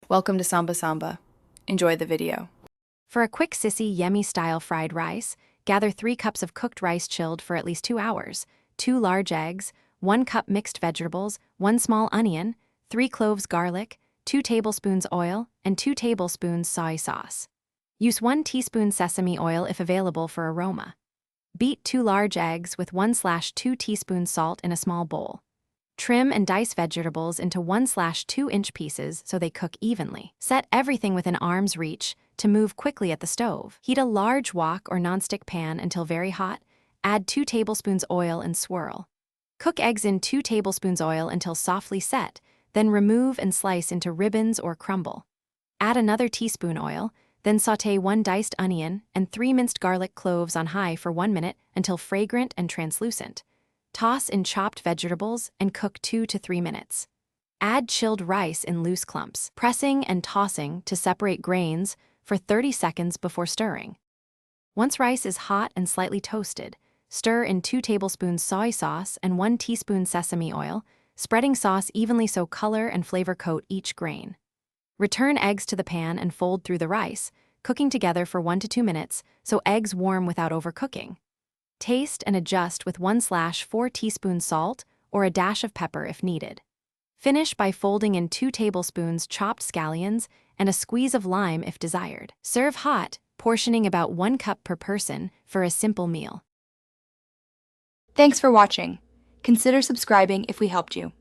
Welcome to Samba Samba. Enjoy the video. For a quick Sisi Yemmie style fried rice, gather 3 cups of cooked rice chilled for at least 2 hours, 2 large eggs, 1 cup mixed vegetables, 1 small onion, 3 cloves garlic, 2 tablespoons oil, and 2 tablespoons soy sauce. Use 1 teaspoon sesame oil if available for aroma. Beat 2 large eggs with 1/2 teaspoons salt in a small bowl. Trim and dice vegetables into 1/2 inch pieces so they cook evenly. Set everything within arm's reach to move quickly at the stove. Heat a large wok or nonstick pan until very hot. Add 2 tablespoons oil and swirl. Cook eggs in 2 tablespoons oil until softly set, then remove and slice into ribbons or crumble. Add another teaspoon oil, then sauté 1 diced onion and 3 minced garlic cloves on high for 1 minute until fragrant and translucent. Toss in chopped vegetables and cook 2 to 3 minutes. Add chilled rice in loose clumps, pressing and tossing to separate grains for 30 seconds before stirring. Once rice is hot and slightly toasted, stir in 2 tablespoons soy sauce and 1 teaspoon sesame oil, spreading sauce evenly so color and flavor coat each grain. Return eggs to the pan and fold through the rice, cooking together for 1 to 2 minutes so eggs warm without overcooking. Taste and adjust with 1/4 teaspoons salt or a dash of pepper if needed. Finish by folding in 2 tablespoons chopped scallions and a squeeze of lime if desired. Serve hot, portioning about 1 cup per person for a simple meal. Thanks for watching. Consider subscribing if we helped you.